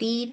3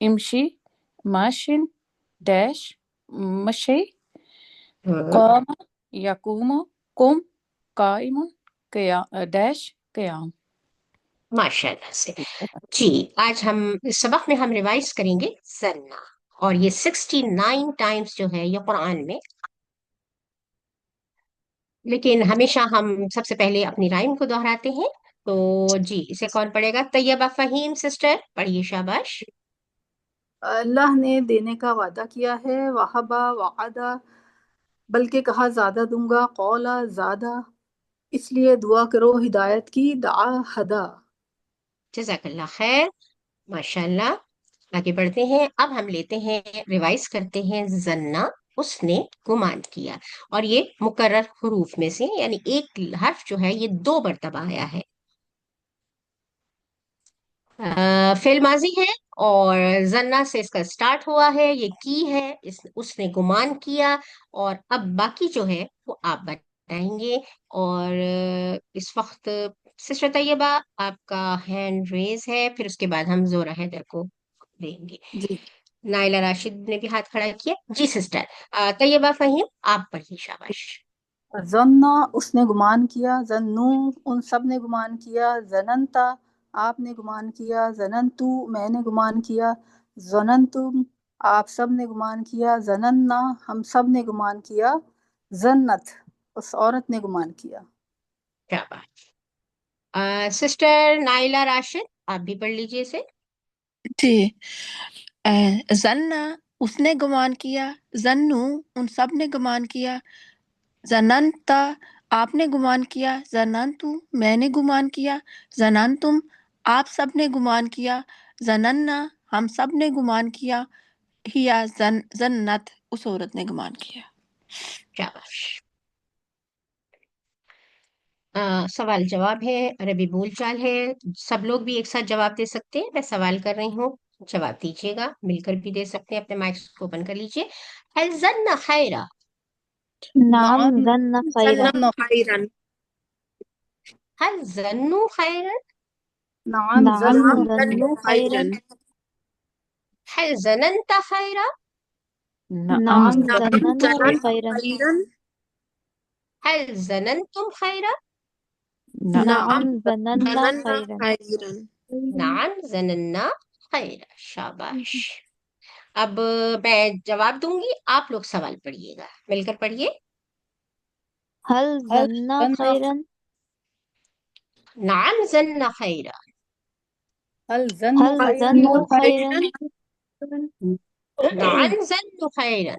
امشي ماشٍ dash مشي ہوں، قام يقوم قم قائم dash قیام. ماشاء اللہ سے. جی آج ہم اس سبق میں ہم ریوائز کریں گے زنا، اور یہ 69 ٹائمز جو ہے یہ قرآن میں. لیکن ہمیشہ ہم سب سے پہلے اپنی رائم کو دہراتے ہیں. تو جی اسے کون پڑھے گا؟ طیبہ فہیم سسٹر پڑھیے، شاباش. اللہ نے دینے کا وعدہ کیا ہے، وہبا وعدہ، بلکہ کہا زیادہ دوں گا، قولا زیادہ، اس لیے دعا کرو ہدایت کی، دعا ہدا. جزاک اللہ خیر، ماشاء اللہ. آگے بڑھتے ہیں. اب ہم لیتے ہیں ریوائز کرتے ہیں زنا، اس نے گمان کیا. اور یہ مکرر حروف میں سے، یعنی ایک حرف جو ہے یہ 2 مرتبہ آیا ہے. فعل ماضی ہے اور زنا سے اس کا سٹارٹ ہوا ہے، یہ کی ہے، اس نے گمان کیا. اور اب باقی جو ہے وہ آپ بتائیں گے. اور اس وقت سسٹر طیبہ آپ کا ہینڈ ریز ہے، پھر اس کے بعد ہم زورا حیدر کو دیں گے. جی، نائلہ راشد نے بھی ہاتھ کھڑا کیا. جی سسٹر طیبہ فہیم آپ پڑھیے، شاباش. ظنا اس نے گمان کیا، ظنو ان سب نے گمان کیا، ظننتا آپ نے گمان کیا، ظننتو میں نے گمان کیا، ظننتم آپ سب نے گمان کیا، ظننا ہم سب نے گمان کیا، ظنت اس عورت نے گمان کیا. شاباش. سسٹر نائلہ راشد آپ بھی پڑھ لیجیے اسے. جی. ظنا اس نے گمان کیا، ظنو ان سب نے گمان کیا، ظننتا آپ نے گمان کیا، ظننتو میں نے گمان کیا، ظننتم آپ سب نے گمان کیا، ظننا ہم سب نے گمان کیا، ہیا ظنت اس عورت نے گمان کیا. شاباش. سوال جواب ہے، عربی بول چال ہے، سب لوگ بھی ایک ساتھ جواب دے سکتے ہیں. میں سوال کر رہی ہوں، جواب دیجیے گا، مل کر بھی دے سکتے ہیں. اپنے مائکس کو اوپن کر لیجیے. هل ظن خیرا؟ نعم نعم ظن خیرا. ظن خیرا. هل ظنوا خیرا؟ نعم نعم ظن ظن خیرا. هل ظننت خیرا؟ نعم نعم نعم ظننت ظننت خیرا. خیرا. هل ظننتم خیرا؟ نعم نعم ظننا ظننا خیرا. خیرا. نعم ظننا خیرا. شاباش. اب میں جواب دوں گی، آپ لوگ سوال پڑھیے گا، مل کر پڑھیے. هل هل ظن ظن خیرا. نعم ظن خیرا. هل ظن هل خیرا. ظن خیرا. نعم ظن خیرا.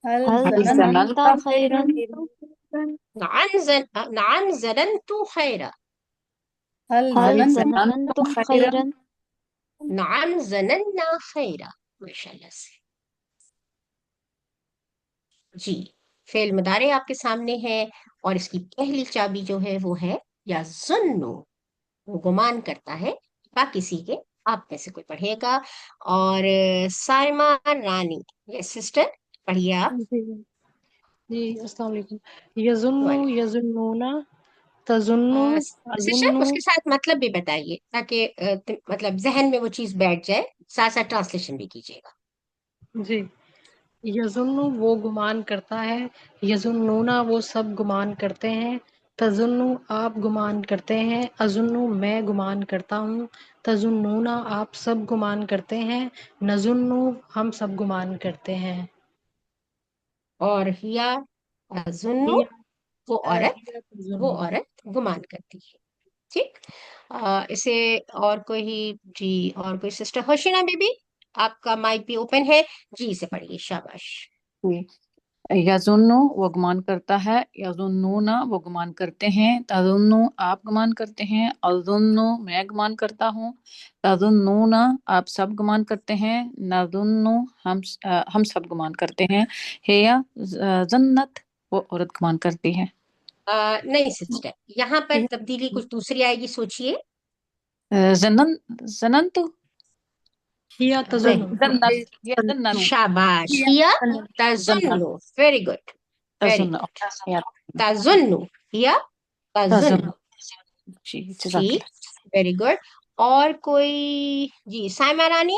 هل هل ظننت ظننت خیرا. خیرا. نعم ظننت خیرا. هل هل ظننت ظننتم خیرا. خیرا. نعم ظننا خیرا. ماشاء اللہ سے. جی فعل مضارع آپ کے سامنے ہے، اور اس کی پہلی چابی جو ہے وہ ہے یا ظنو، وہ گمان کرتا ہے. باقی سیکھے آپ میں سے کوئی پڑھے گا. اور سائمہ رانی، یس سسٹر پڑھیے آپ. جی جی السلام علیکم. یظنو وعلیکم. یظنون تظنو سسٹر اظنو. اس کے ساتھ مطلب بھی بتائیے تاکہ مطلب ذہن میں وہ چیز بیٹھ جائے، ساتھ ساتھ ٹرانسلیشن بھی کیجیے گا. جی یظنو وہ گمان کرتا ہے، یظنون وہ سب گمان کرتے ہیں، تظنو آپ گمان کرتے ہیں، اظنو میں گمان کرتا ہوں، تظنون آپ سب گمان کرتے ہیں، نظنو ہم سب گمان کرتے ہیں. اور ہیا ظنو ہی وہ عورت، ہی وہ تظنو. عورت گمان کرتی ہے. ٹھیک. اسے اور کوئی، جی اور کوئی سسٹر ہوشینہ بی بی آپ کا مائک بھی اوپن ہے، جی اسے پڑھیے، شاباش. یظنو وہ گمان کرتا ہے، یظنون وہ گمان کرتے ہیں، تظنو آپ گمان کرتے ہیں، اظنو میں گمان کرتا ہوں، تظنون آپ سب گمان کرتے ہیں، نظنو ہم سب گمان کرتے ہیں، ہیا ظنت وہ عورت گمان کرتی ہے. نہیں سسٹر، یہاں پر تبدیلی کچھ دوسری آئے گی، سوچئے. زننت ہی تظنو. زنت یہ زنت شاباش. ہیا زنت تظنو، ویری گڈ، ویری تظن گڈ. تظنو، ہیا تظن. تظنو. جی جزاک ٹھیک، اللہ. Very good. اور کوئی؟ جی سائمہ رانی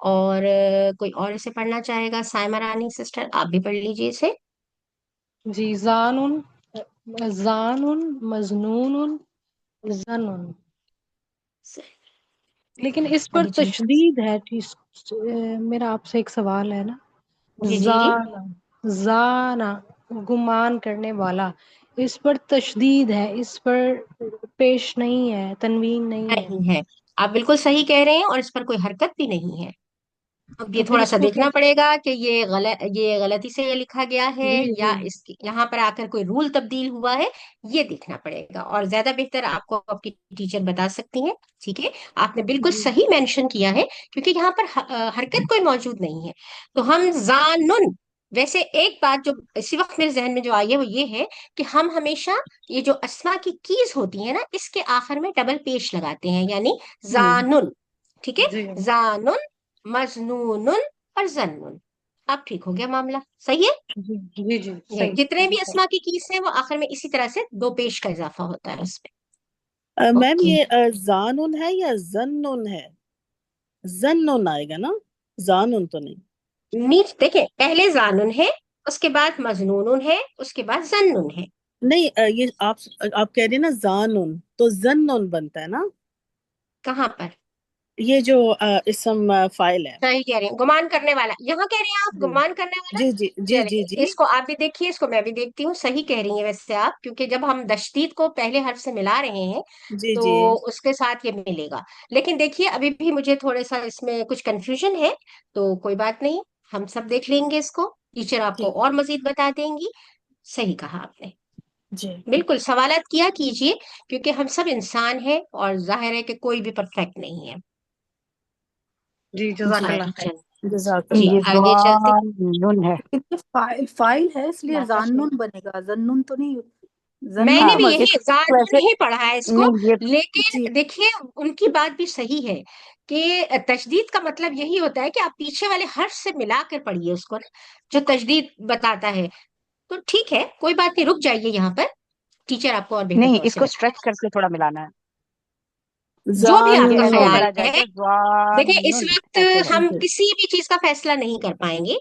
اور کوئی اور اسے پڑھنا چاہے گا؟ سائمہ رانی سسٹر آپ بھی پڑھ لیجیے اسے. جی، زانن، زانن، مظنون، زنن. لیکن اس پر آگے چل. تشدید ہے. میرا آپ سے ایک سوال ہے نا. جی جی جی. زانا، زانا گمان کرنے والا، اس پر تشدید ہے، اس پر پیش نہیں ہے، تنوین نہیں ہے. نہیں ہے. آپ بالکل صحیح کہہ رہے ہیں، اور اس پر کوئی حرکت بھی نہیں ہے. اب یہ تو پھر تھوڑا اس سا کو کیا؟ دیکھنا پڑے گا کہ یہ غلطی سے یہ لکھا گیا ہے، جی یا جی یہاں پر آ کر کوئی رول تبدیل ہوا ہے. یہ دیکھنا پڑے گا، اور زیادہ بہتر آپ کو آپ کی ٹیچر بتا سکتی ہیں. ٹھیک ہے، آپ نے بالکل جی صحیح مینشن کیا ہے، کیونکہ یہاں پر حرکت کوئی موجود نہیں ہے. تو ہم زانن. ویسے ایک بات جو اسی وقت میرے ذہن میں جو آئی ہے وہ یہ ہے کہ ہم ہمیشہ یہ جو اسما کی کیز ہوتی ہیں نا، اس کے آخر میں ڈبل پیش لگاتے ہیں، یعنی زانن. ٹھیک ہے، جی زانن، مجنون اور زنن. اب ٹھیک ہو گیا معاملہ، صحیح جی جی جی ہے. صحیح. جتنے جی بھی اسما کی کیس ہیں وہ آخر میں اسی طرح سے دو پیش کا اضافہ ہوتا ہے اس پہ. Ma'am okay. یہ زانن ہے یا زنن ہے؟ زنن آئے گا نا، زانن تو نہیں. نیچ دیکھیں، پہلے زانن ہے، اس کے بعد مجنون ہے، اس کے بعد زنن ہے. نہیں یہ آپ کہہ رہے ہیں نا زانن، تو زنن بنتا ہے نا. کہاں پر؟ یہ جو اسم فائل ہے. صحیح کہہ رہے ہیں، گمان کرنے والا. یہاں کہہ رہے ہیں آپ جی گمان کرنے والا. جی جی جی جی چلے، جی اس کو آپ بھی دیکھیے، اس کو میں بھی دیکھتی ہوں. صحیح کہہ رہی ہیں ویسے آپ، کیونکہ جب ہم تشدید کو پہلے حرف سے ملا رہے ہیں جی تو جی اس کے ساتھ یہ ملے گا. لیکن دیکھیے ابھی بھی مجھے تھوڑا سا اس میں کچھ کنفیوژن ہے، تو کوئی بات نہیں، ہم سب دیکھ لیں گے اس کو. ٹیچر آپ کو ٹھیک. اور مزید بتا دیں گی. صحیح کہا آپ نے. جی بالکل سوالات کیا کیجئے، کیونکہ ہم سب انسان ہیں، اور ظاہر ہے کہ کوئی بھی پرفیکٹ نہیں ہے. جی جزاک جی اللہ آگے خیر. چل. جزاک جی اللہ. یہ آگے چلتے. زوان ہے، فائل ہے اس لیے شاباش. زانن بنے گا، زنن تو نہیں. میں زنن نے تو بھی مجھے یہی زانون ویسے ہی پڑھا ہے اس کو. نہیں یہ. لیکن جی دیکھیے ان کی بات بھی صحیح ہے کہ تشدید کا مطلب یہی ہوتا ہے کہ آپ پیچھے والے حرف سے ملا کر پڑھیے اس کو نا، جو تشدید بتاتا ہے. تو ٹھیک ہے، کوئی بات نہیں، رک جائیے یہاں پر. ٹیچر آپ کو اور بہتر نہیں، طور اس سے کو بتا اسٹریچ کر کے تھوڑا ملانا ہے. جو بھی آپ یہ کا ایسے نہیں خیال پڑھا ہے. جائے گا دیکھیں اس زوانن وقت ایسے ہے. ہم جی کسی بھی چیز کا فیصلہ نہیں کر پائیں گے.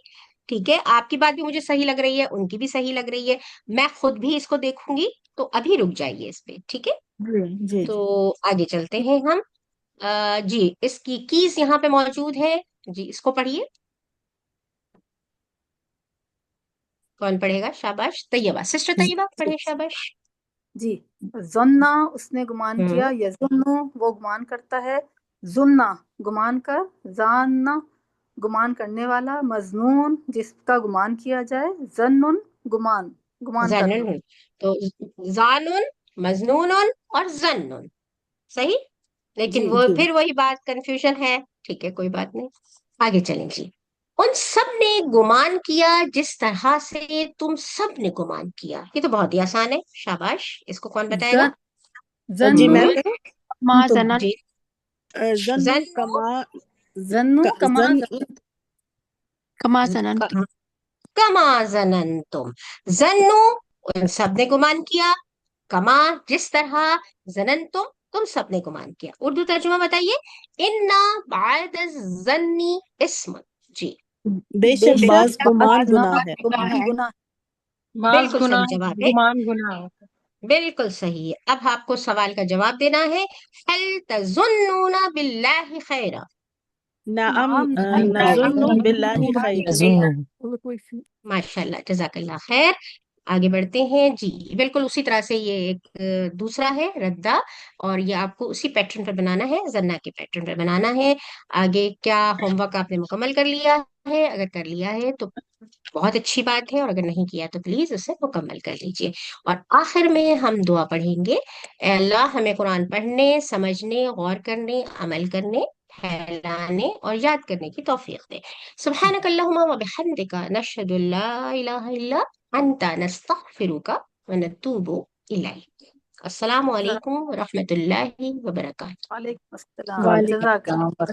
ٹھیک ہے، آپ کی بات بھی مجھے صحیح لگ رہی ہے، ان کی بھی صحیح لگ رہی ہے. میں خود بھی اس کو دیکھوں گی. تو ابھی رک جائیے اس پہ، ٹھیک ہے. جی جی تو جی. آگے چلتے ہیں ہم. جی، اس کی کیز یہاں پہ موجود ہے. جی اس کو پڑھیے. کون پڑھے گا؟ شاباش طیبہ، سسٹر طیبہ پڑھے. شاباش. جی. زنا اس نے گمان ہوں. کیا، یظنو وہ گمان کرتا ہے، زنا گمان کر، زاننا گمان کرنے والا، مظنون جس کا گمان کیا جائے، زنن گمان کرنا. زنن. تو زانن، مظنون اور زنن. صحیح. لیکن جی وہ جی پھر وہی بات کنفیوژن ہے. ٹھیک ہے، کوئی بات نہیں. آگے چلیں جی. ان سب نے گمان کیا جس طرح سے تم سب نے گمان کیا. یہ تو بہت ہی آسان ہے. شاباش. اس کو کون بتائے گا؟ جی زنو میں ہوں. کروں. ما تم زنن. جی. زنو زنو. کما زنو کما زن کما زنن. کما زننتم. زنو ان سب نے گمان کیا، کما جس طرح، زننتم تم سب نے گمان کیا. اردو ترجمہ بتائیے. انا بعد الظنی اسم. جی بے بے شک شک بعض گمان گناہ گناہ ہے. گناہ. بعض بالکل گناہ صحیح جواب ہے. گمان گناہ ہوتا بالکل صحیح ہے. اب آپ کو سوال کا جواب دینا ہے. هل تظنون باللہ خیرا؟ نعم نعم نظن باللہ خیر. ماشاء اللہ، جزاک اللہ خیر. آگے بڑھتے ہیں جی. بالکل اسی طرح سے یہ ایک دوسرا ہے ردہ، اور یہ آپ کو اسی پیٹرن پر بنانا ہے، زنا کے پیٹرن پر بنانا ہے. آگے کیا ہوم ورک آپ نے مکمل کر لیا ہے؟ اگر کر لیا ہے تو بہت اچھی بات ہے، اور اگر نہیں کیا تو پلیز اسے مکمل کر لیجئے. اور آخر میں ہم دعا پڑھیں گے. اے اللہ ہمیں قرآن پڑھنے، سمجھنے، غور کرنے، عمل کرنے، پھیلانے اور یاد کرنے کی توفیق دے. سبحانک اللہم و بحمدک، نشہد ان لا الہ الا انت، نستغفرک و نتوب الیک. السلام علیکم و رحمۃ اللہ وبرکاتہ. وعلیکم السلام، وعلیکم جزاک اللہ. السلام.